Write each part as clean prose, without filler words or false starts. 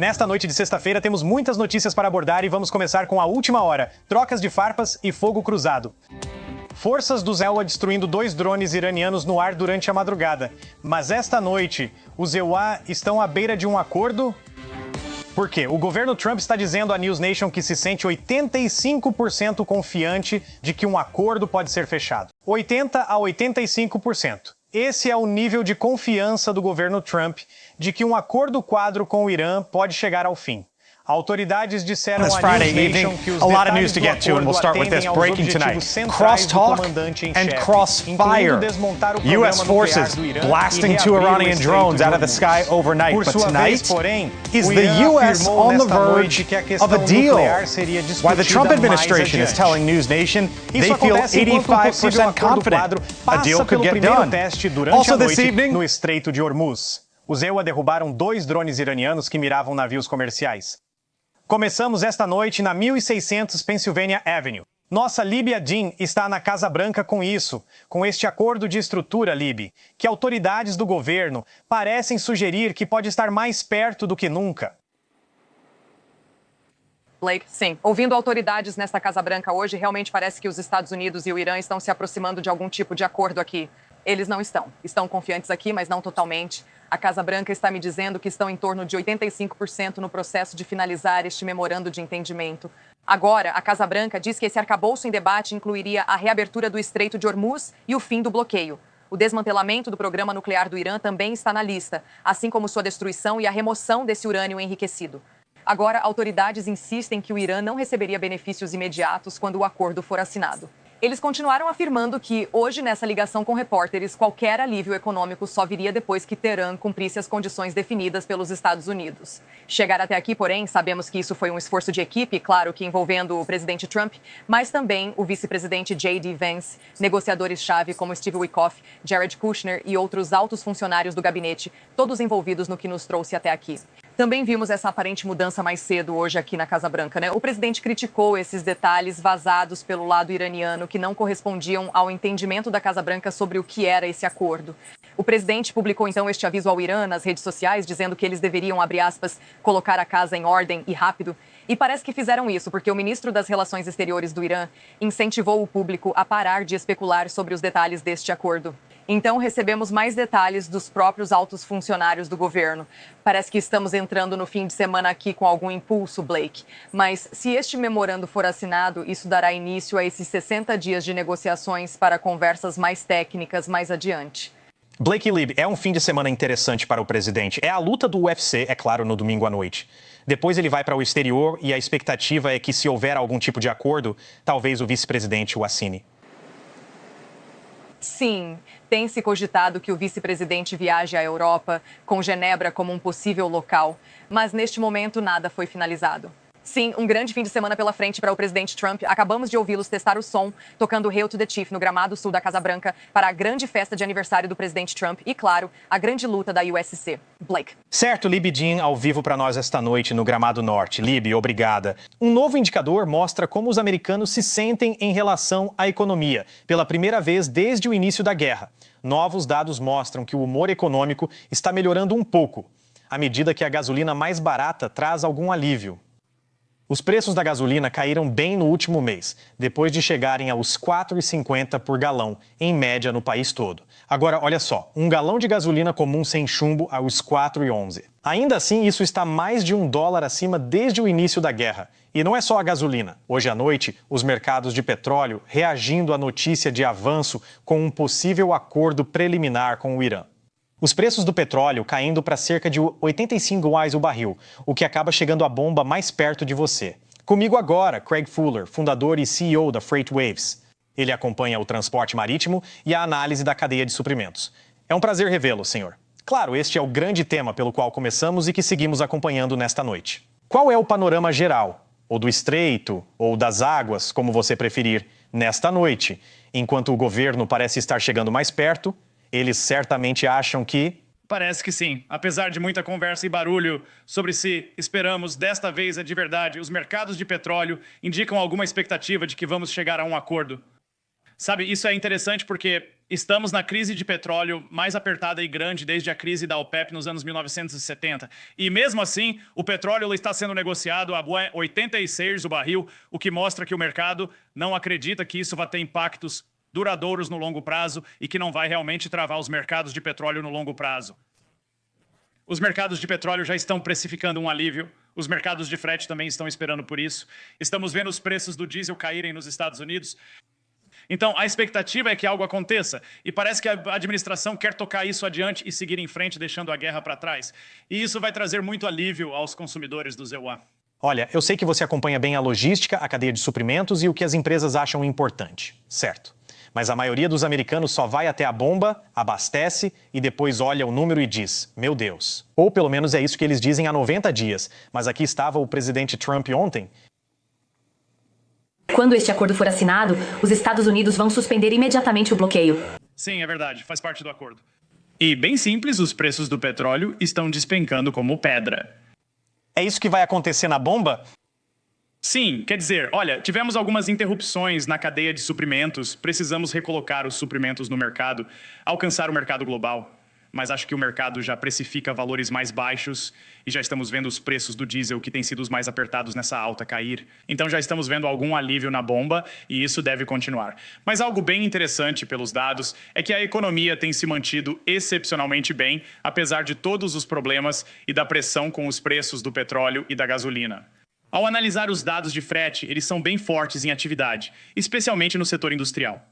Nesta noite de sexta-feira temos muitas notícias para abordar e vamos começar com a última hora, trocas de farpas e fogo cruzado. Forças do EUA destruindo 2 drones iranianos no ar durante a madrugada. Mas esta noite, os EUA estão à beira de um acordo? Por quê? O governo Trump está dizendo à News Nation que se sente 85% confiante de que um acordo pode ser fechado. 80% a 85%. Esse é o nível de confiança do governo Trump de que um acordo quadro com o Irã pode chegar ao fim. Autoridades disseram This à Friday News Nation evening, que os a lot of detalhes news to do get to, and acordo we'll start with atendem this aos breaking objetivos tonight. centrais do Crosstalk comandante em chefe, and crossfire. incluindo desmontar o programa U.S. nuclear forces do Irã blasting e 2 reabrir o Iranian Estreito drones de out of the Hormuz. sky overnight. Por But sua vez, tonight, porém, is o the Irã U.S. afirmou on the nesta noite verge que a questão of a deal? nuclear seria discutida While the Trump mais administration is adiante. telling News Nation they Isso feel acontece enquanto um possível 85% acordo quadro confident a passa deal could pelo get primeiro done. teste durante Also a this noite evening, no Estreito de Hormuz. Os EUA derrubaram 2 drones iranianos que miravam navios comerciais. Começamos esta noite na 1600 Pennsylvania Avenue. Nossa Libby Adin está na Casa Branca com isso, com este acordo de estrutura, Libby, que autoridades do governo parecem sugerir que pode estar mais perto do que nunca. Blake, sim. Ouvindo autoridades nesta Casa Branca hoje, realmente parece que os Estados Unidos e o Irã estão se aproximando de algum tipo de acordo aqui. Eles não estão. Estão confiantes aqui, mas não totalmente. A Casa Branca está me dizendo que estão em torno de 85% no processo de finalizar este memorando de entendimento. Agora, a Casa Branca diz que esse arcabouço em debate incluiria a reabertura do Estreito de Hormuz e o fim do bloqueio. O desmantelamento do programa nuclear do Irã também está na lista, assim como sua destruição e a remoção desse urânio enriquecido. Agora, autoridades insistem que o Irã não receberia benefícios imediatos quando o acordo for assinado. Eles continuaram afirmando que, hoje, nessa ligação com repórteres, qualquer alívio econômico só viria depois que Teherã cumprisse as condições definidas pelos Estados Unidos. Chegar até aqui, porém, sabemos que isso foi um esforço de equipe, claro que envolvendo o presidente Trump, mas também o vice-presidente J.D. Vance, negociadores-chave como Steve Witkoff, Jared Kushner e outros altos funcionários do gabinete, todos envolvidos no que nos trouxe até aqui. Também vimos essa aparente mudança mais cedo hoje aqui na Casa Branca, né? O presidente criticou esses detalhes vazados pelo lado iraniano que não correspondiam ao entendimento da Casa Branca sobre o que era esse acordo. O presidente publicou então este aviso ao Irã nas redes sociais, dizendo que eles deveriam, abre aspas, colocar a casa em ordem e rápido. E parece que fizeram isso, porque o ministro das Relações Exteriores do Irã incentivou o público a parar de especular sobre os detalhes deste acordo. Então, recebemos mais detalhes dos próprios altos funcionários do governo. Parece que estamos entrando no fim de semana aqui com algum impulso, Blake. Mas, se este memorando for assinado, isso dará início a esses 60 dias de negociações para conversas mais técnicas mais adiante. Blake e Libby, é um fim de semana interessante para o presidente. É a luta do UFC, é claro, no domingo à noite. Depois ele vai para o exterior e a expectativa é que, se houver algum tipo de acordo, talvez o vice-presidente o assine. Sim, tem se cogitado que o vice-presidente viaje à Europa, com Genebra como um possível local, mas neste momento nada foi finalizado. Sim, um grande fim de semana pela frente para o presidente Trump. Acabamos de ouvi-los testar o som, tocando Hail to the Chief no gramado sul da Casa Branca para a grande festa de aniversário do presidente Trump e, claro, a grande luta da USC. Blake. Certo, Libby Jean ao vivo para nós esta noite no Gramado Norte. Libby, obrigada. Um novo indicador mostra como os americanos se sentem em relação à economia, pela primeira vez desde o início da guerra. Novos dados mostram que o humor econômico está melhorando um pouco, à medida que a gasolina mais barata traz algum alívio. Os preços da gasolina caíram bem no último mês, depois de chegarem aos R$ 4,50 por galão, em média no país todo. Agora, olha só, um galão de gasolina comum sem chumbo aos R$ 4,11. Ainda assim, isso está mais de $1 acima desde o início da guerra. E não é só a gasolina. Hoje à noite, os mercados de petróleo reagindo à notícia de avanço com um possível acordo preliminar com o Irã. Os preços do petróleo caindo para cerca de R$85 o barril, o que acaba chegando a bomba mais perto de você. Comigo agora, Craig Fuller, fundador e CEO da FreightWaves. Ele acompanha o transporte marítimo e a análise da cadeia de suprimentos. É um prazer revê-lo, senhor. Claro, este é o grande tema pelo qual começamos e que seguimos acompanhando nesta noite. Qual é o panorama geral, ou do estreito, ou das águas, como você preferir, nesta noite, enquanto o governo parece estar chegando mais perto? Eles certamente acham que... Parece que sim. Apesar de muita conversa e barulho sobre se esperamos desta vez é de verdade, os mercados de petróleo indicam alguma expectativa de que vamos chegar a um acordo. Sabe, isso é interessante porque estamos na crise de petróleo mais apertada e grande desde a crise da OPEP nos anos 1970. E mesmo assim, o petróleo está sendo negociado a 86 o barril, o que mostra que o mercado não acredita que isso vai ter impactos duradouros no longo prazo e que não vai realmente travar os mercados de petróleo no longo prazo. Os mercados de petróleo já estão precificando um alívio. Os mercados de frete também estão esperando por isso. Estamos vendo os preços do diesel caírem nos Estados Unidos. Então, a expectativa é que algo aconteça. E parece que a administração quer tocar isso adiante e seguir em frente, deixando a guerra para trás. E isso vai trazer muito alívio aos consumidores do EUA. Olha, eu sei que você acompanha bem a logística, a cadeia de suprimentos e o que as empresas acham importante, certo? Mas a maioria dos americanos só vai até a bomba, abastece e depois olha o número e diz, meu Deus. Ou pelo menos é isso que eles dizem há 90 dias. Mas aqui estava o presidente Trump ontem. Quando este acordo for assinado, os Estados Unidos vão suspender imediatamente o bloqueio. Sim, é verdade, faz parte do acordo. E bem simples, os preços do petróleo estão despencando como pedra. É isso que vai acontecer na bomba? Sim, quer dizer, olha, tivemos algumas interrupções na cadeia de suprimentos, precisamos recolocar os suprimentos no mercado, alcançar o mercado global. Mas acho que o mercado já precifica valores mais baixos e já estamos vendo os preços do diesel, que têm sido os mais apertados nessa alta, cair. Então já estamos vendo algum alívio na bomba e isso deve continuar. Mas algo bem interessante pelos dados é que a economia tem se mantido excepcionalmente bem, apesar de todos os problemas e da pressão com os preços do petróleo e da gasolina. Ao analisar os dados de frete, eles são bem fortes em atividade, especialmente no setor industrial.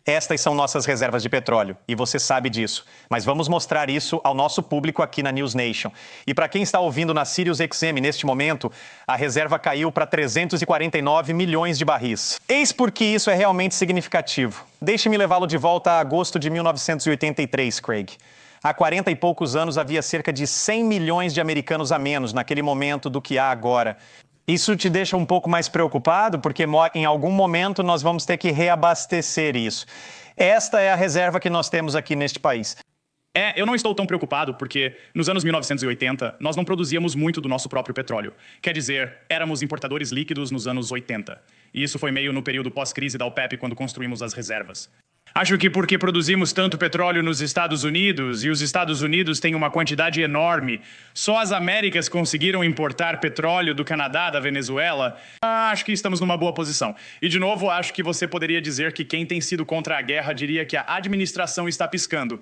Estas são nossas reservas de petróleo, e você sabe disso. Mas vamos mostrar isso ao nosso público aqui na News Nation. E para quem está ouvindo na SiriusXM neste momento, a reserva caiu para 349 milhões de barris. Eis porque isso é realmente significativo. Deixe-me levá-lo de volta a agosto de 1983, Craig. Há 40 e poucos anos havia cerca de 100 milhões de americanos a menos naquele momento do que há agora. Isso te deixa um pouco mais preocupado, porque em algum momento nós vamos ter que reabastecer isso. Esta é a reserva que nós temos aqui neste país. Eu não estou tão preocupado, porque nos anos 1980 nós não produzíamos muito do nosso próprio petróleo. Quer dizer, éramos importadores líquidos nos anos 80. E isso foi meio no período pós-crise da OPEP, quando construímos as reservas. Acho que porque produzimos tanto petróleo nos Estados Unidos, e os Estados Unidos têm uma quantidade enorme, só as Américas conseguiram importar petróleo do Canadá, da Venezuela, acho que estamos numa boa posição. E, de novo, acho que você poderia dizer que quem tem sido contra a guerra diria que a administração está piscando.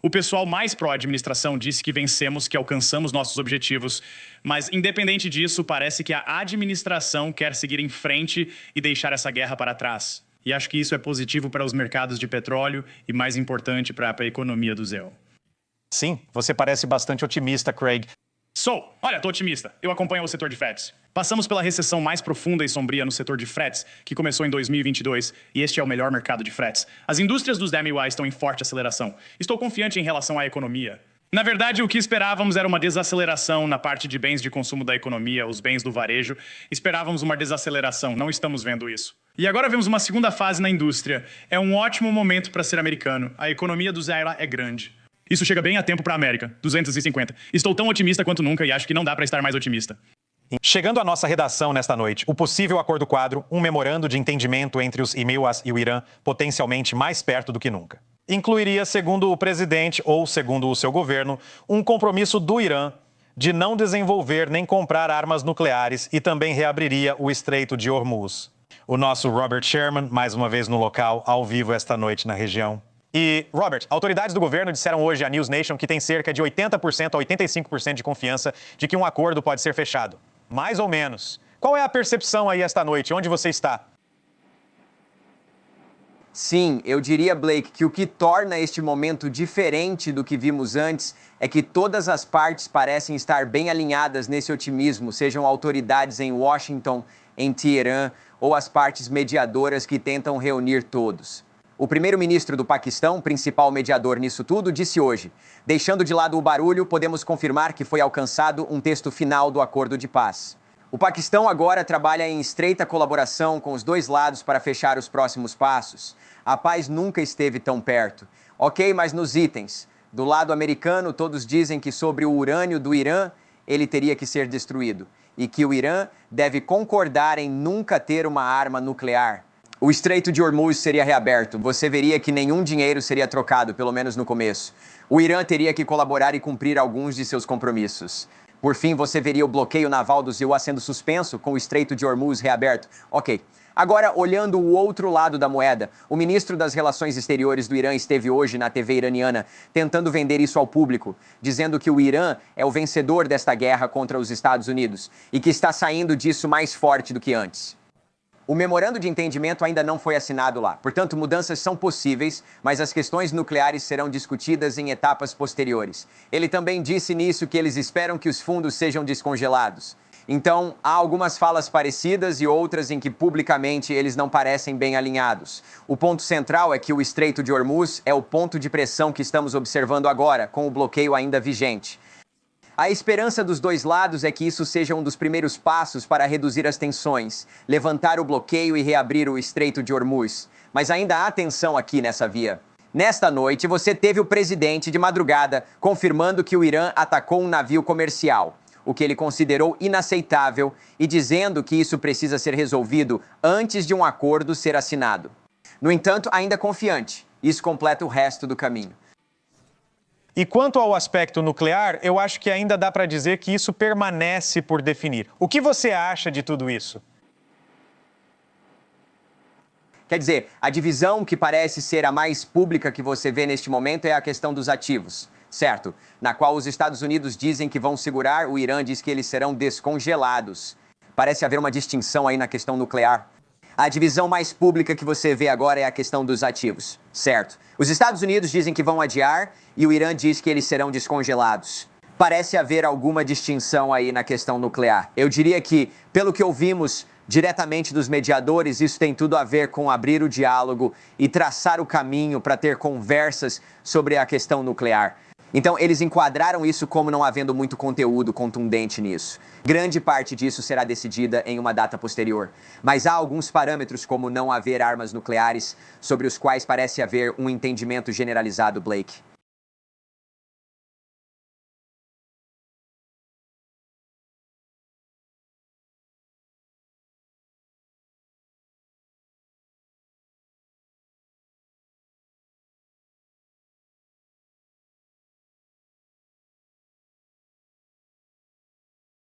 O pessoal mais pró-administração disse que vencemos, que alcançamos nossos objetivos, mas, independente disso, parece que a administração quer seguir em frente e deixar essa guerra para trás. E acho que isso é positivo para os mercados de petróleo e, mais importante, para a economia do ZEL. Sim, você parece bastante otimista, Craig. Olha, tô otimista. Eu acompanho o setor de fretes. Passamos pela recessão mais profunda e sombria no setor de fretes, que começou em 2022, e este é o melhor mercado de fretes. As indústrias dos DMY estão em forte aceleração. Estou confiante em relação à economia. Na verdade, o que esperávamos era uma desaceleração na parte de bens de consumo da economia, os bens do varejo. Esperávamos uma desaceleração, não estamos vendo isso. E agora vemos uma segunda fase na indústria. É um ótimo momento para ser americano. A economia do ZEL é grande. Isso chega bem a tempo para a América, 250. Estou tão otimista quanto nunca e acho que não dá para estar mais otimista. Chegando à nossa redação nesta noite, o possível acordo quadro, um memorando de entendimento entre os EMEUAs e o Irã, potencialmente mais perto do que nunca. Incluiria, segundo o presidente ou segundo o seu governo, um compromisso do Irã de não desenvolver nem comprar armas nucleares e também reabriria o Estreito de Hormuz. O nosso Robert Sherman, mais uma vez no local, ao vivo esta noite na região. E, Robert, autoridades do governo disseram hoje à News Nation que tem cerca de 80% a 85% de confiança de que um acordo pode ser fechado. Mais ou menos. Qual é a percepção aí esta noite? Onde você está? Sim, eu diria, Blake, que o que torna este momento diferente do que vimos antes é que todas as partes parecem estar bem alinhadas nesse otimismo, sejam autoridades em Washington, em Teherã, ou as partes mediadoras que tentam reunir todos. O primeiro-ministro do Paquistão, principal mediador nisso tudo, disse hoje: deixando de lado o barulho, podemos confirmar que foi alcançado um texto final do acordo de paz. O Paquistão agora trabalha em estreita colaboração com os dois lados para fechar os próximos passos. A paz nunca esteve tão perto. Ok, mas nos itens. Do lado americano, todos dizem que sobre o urânio do Irã, ele teria que ser destruído. E que o Irã deve concordar em nunca ter uma arma nuclear. O Estreito de Hormuz seria reaberto. Você veria que nenhum dinheiro seria trocado, pelo menos no começo. O Irã teria que colaborar e cumprir alguns de seus compromissos. Por fim, você veria o bloqueio naval do Ziwa sendo suspenso, com o Estreito de Hormuz reaberto. Ok. Agora, olhando o outro lado da moeda, o ministro das Relações Exteriores do Irã esteve hoje na TV iraniana tentando vender isso ao público, dizendo que o Irã é o vencedor desta guerra contra os Estados Unidos e que está saindo disso mais forte do que antes. O memorando de entendimento ainda não foi assinado lá. Portanto, mudanças são possíveis, mas as questões nucleares serão discutidas em etapas posteriores. Ele também disse nisso que eles esperam que os fundos sejam descongelados. Então, há algumas falas parecidas e outras em que publicamente eles não parecem bem alinhados. O ponto central é que o Estreito de Hormuz é o ponto de pressão que estamos observando agora, com o bloqueio ainda vigente. A esperança dos dois lados é que isso seja um dos primeiros passos para reduzir as tensões, levantar o bloqueio e reabrir o Estreito de Hormuz. Mas ainda há tensão aqui nessa via. Nesta noite, você teve o presidente de madrugada confirmando que o Irã atacou um navio comercial, o que ele considerou inaceitável, e dizendo que isso precisa ser resolvido antes de um acordo ser assinado. No entanto, ainda confiante, isso completa o resto do caminho. E quanto ao aspecto nuclear, eu acho que ainda dá para dizer que isso permanece por definir. O que você acha de tudo isso? Quer dizer, a divisão que parece ser a mais pública que você vê neste momento é a questão dos ativos, certo? Na qual os Estados Unidos dizem que vão segurar, o Irã diz que eles serão descongelados. Parece haver uma distinção aí na questão nuclear. A divisão mais pública que você vê agora é a questão dos ativos, certo? Os Estados Unidos dizem que vão adiar e o Irã diz que eles serão descongelados. Parece haver alguma distinção aí na questão nuclear. Eu diria que, pelo que ouvimos diretamente dos mediadores, isso tem tudo a ver com abrir o diálogo e traçar o caminho para ter conversas sobre a questão nuclear. Então, eles enquadraram isso como não havendo muito conteúdo contundente nisso. Grande parte disso será decidida em uma data posterior. Mas há alguns parâmetros, como não haver armas nucleares, sobre os quais parece haver um entendimento generalizado, Blake.